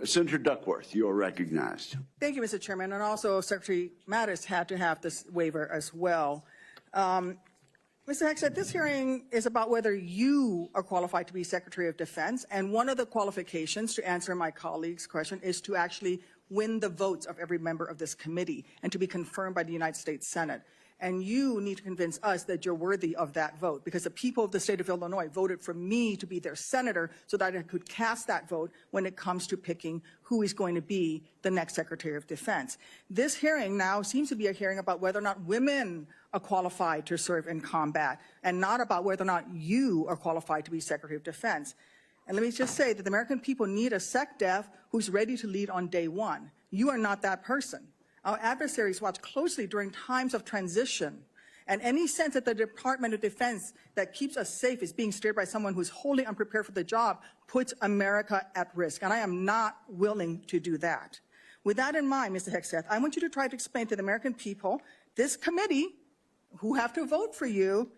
Senator Duckworth, you are recognized. Thank you, Mr. Chairman. And also, Secretary Mattis had to have this waiver as well. Mr. Hegseth, this hearing is about whether you are qualified to be Secretary of Defense. And one of the qualifications, to answer my colleague's question, is to actually win the votes of every member of this committee and to be confirmed by the United States Senate. And you need to convince us that you're worthy of that vote, because the people of the state of Illinois voted for me to be their senator so that I could cast that vote when it comes to picking who is going to be the next Secretary of Defense. This hearing now seems to be a hearing about whether or not women are qualified to serve in combat, and not about whether or not you are qualified to be Secretary of Defense. And let me just say that the American people need a SecDef who's ready to lead on day one. You are not that person. Our adversaries watch closely during times of transition, and any sense that the Department of Defense that keeps us safe is being steered by someone who's wholly unprepared for the job puts America at risk, and I am not willing to do that. With that in mind, Mr. Hegseth, I want you to try to explain to the American people, this committee, who have to vote for you,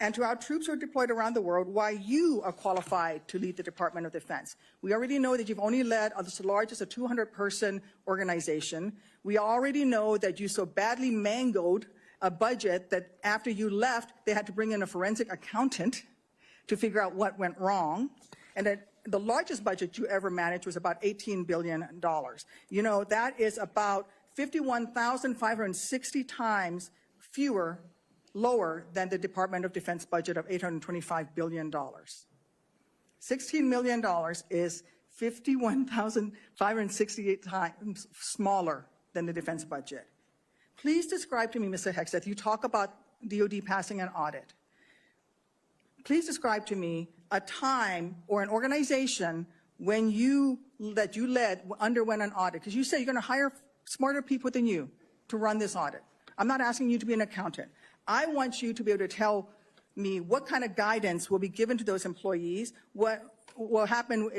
and to our troops who are deployed around the world, why you are qualified to lead the Department of Defense. We already know that you've only led the largest, a 200-person organization. We already know that you so badly mangled a budget that after you left, they had to bring in a forensic accountant to figure out what went wrong, and that the largest budget you ever managed was about $18 billion. You know, that is about 51,560 times lower than the Department of Defense budget of $825 billion. $16 million is 51,568 times smaller than the defense budget. Please describe to me, Mr. Hegseth, you talk about DOD passing an audit. Please describe to me a time or an organization when that you led underwent an audit, because you say you're going to hire smarter people than you to run this audit. I'm not asking you to be an accountant. I want you to be able to tell me what kind of guidance will be given to those employees, what will happen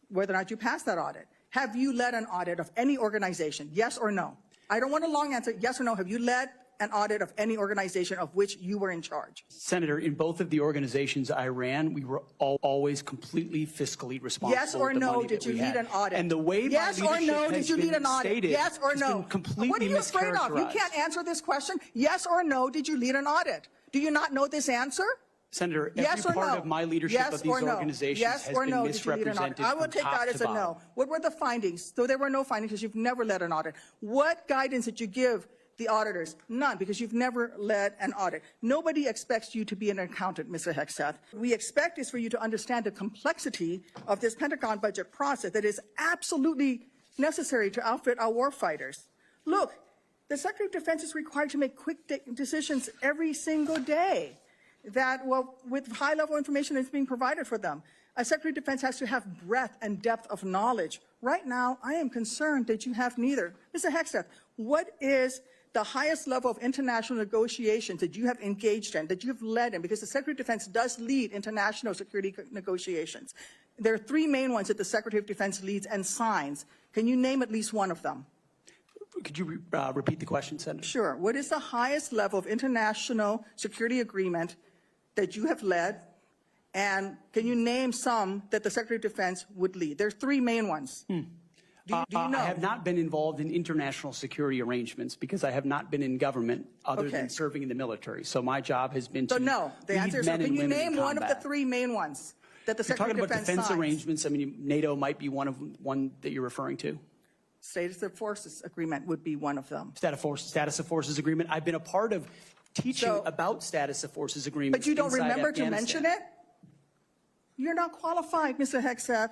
whether or not you pass that audit. Have you led an audit of any organization, yes or no? I don't want a long answer, yes or no. Have you led an audit of any organization of which you were in charge? Senator, in both of the organizations I ran, we were always completely fiscally responsible. Yes or no, did you lead an audit? And the way yes my or no, has did you lead an audit? Stated, yes or no? What are you afraid of? You can't answer this question. Yes or no, did you lead an audit? Do you not know this answer? Senator, yes every part no? of my leadership yes of these organizations yes has or been no, misrepresented. I will take that as a no. What were the findings? So there were no findings because you've never led an audit. What guidance did you give the auditors? None, because you've never led an audit. Nobody expects you to be an accountant, Mr. Hegseth. We expect is for you to understand the complexity of this Pentagon budget process that is absolutely necessary to outfit our warfighters. Look, the Secretary of Defense is required to make quick decisions every single day that, well, with high-level information that's being provided for them. A Secretary of Defense has to have breadth and depth of knowledge. Right now, I am concerned that you have neither. Mr. Hegseth, what is the highest level of international negotiations that you have engaged in, that you've led in? Because the Secretary of Defense does lead international security negotiations. There are three main ones that the Secretary of Defense leads and signs. Can you name at least one of them? Could you repeat the question, Senator? Sure. What is the highest level of international security agreement that you have led? And can you name some that the Secretary of Defense would lead? There are three main ones. Do you know? I have not been involved in international security arrangements because I have not been in government other than serving in the military. So my job has been to no. The lead answer is men no. and Can you women name in one of the combat. three main ones that the Secretary of Defense Talking about defense signs? arrangements, I mean, NATO might be one that you're referring to. Status of Forces Agreement would be one of them. Status of Forces Agreement. I've been a part of teaching about Status of Forces Agreements. But you don't remember to Afghanistan. mention it? You're not qualified, Mr. Hegseth.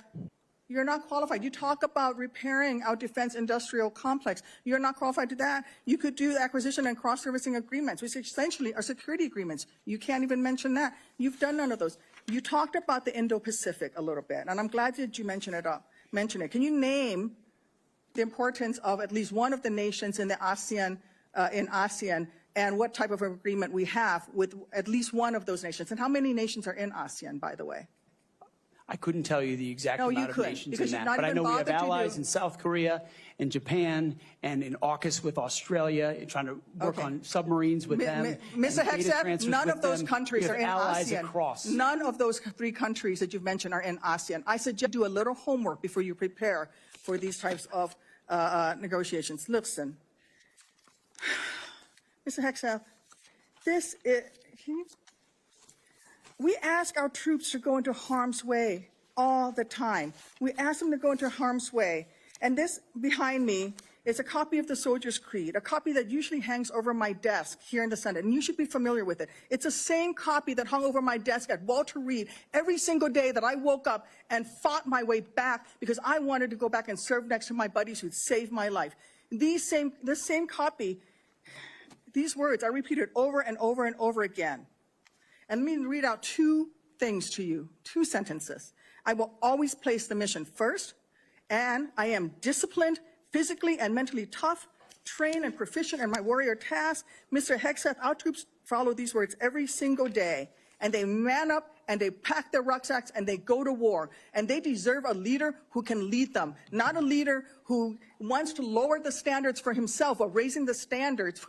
You're not qualified. You talk about repairing our defense industrial complex. You're not qualified to that. You could do acquisition and cross-servicing agreements, which essentially are security agreements. You can't even mention that. You've done none of those. You talked about the Indo-Pacific a little bit, and I'm glad that you mentioned it. Can you name the importance of at least one of the nations in the ASEAN, and what type of agreement we have with at least one of those nations? And how many nations are in ASEAN, by the way? I couldn't tell you the exact amount of nations in that, but I know we have allies in South Korea and Japan and in AUKUS with Australia, and trying to work on submarines with them. Mr. Hegseth, none of those countries are in allies ASEAN. Across. None of those three countries that you've mentioned are in ASEAN. I suggest you do a little homework before you prepare for these types of negotiations. Listen, Mr. Hegseth, we ask our troops to go into harm's way all the time. We ask them to go into harm's way. And this behind me is a copy of the Soldier's Creed, a copy that usually hangs over my desk here in the Senate, and you should be familiar with it. It's the same copy that hung over my desk at Walter Reed every single day that I woke up and fought my way back because I wanted to go back and serve next to my buddies who'd saved my life. This same copy, these words are repeated over and over and over again. And let me read out two things to you, two sentences. I will always place the mission first, and I am disciplined, physically and mentally tough, trained and proficient in my warrior task. Mr. Hegseth, our troops follow these words every single day, and they man up and they pack their rucksacks and they go to war. And they deserve a leader who can lead them, not a leader who wants to lower the standards for himself or raising the standards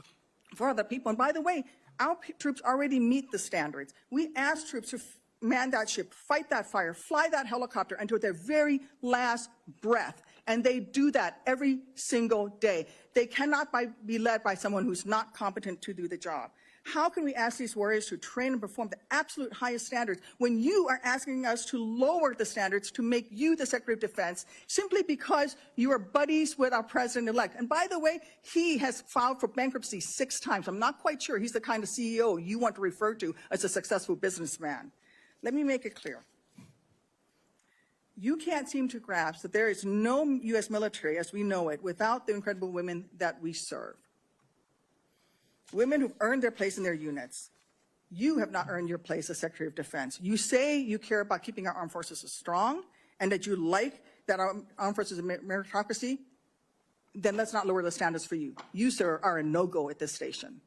for other people. And by the way, our troops already meet the standards. We ask troops to man that ship, fight that fire, fly that helicopter until their very last breath. And they do that every single day. They cannot be led by someone who's not competent to do the job. How can we ask these warriors to train and perform the absolute highest standards when you are asking us to lower the standards to make you the Secretary of Defense simply because you are buddies with our President-elect? And by the way, he has filed for bankruptcy 6 times. I'm not quite sure he's the kind of CEO you want to refer to as a successful businessman. Let me make it clear. You can't seem to grasp that there is no U.S. military as we know it without the incredible women that we serve. Women who've earned their place in their units. You have not earned your place as Secretary of Defense. You say you care about keeping our armed forces strong and that you like that our armed forces are meritocracy. Then let's not lower the standards for you. You, sir, are a no-go at this station.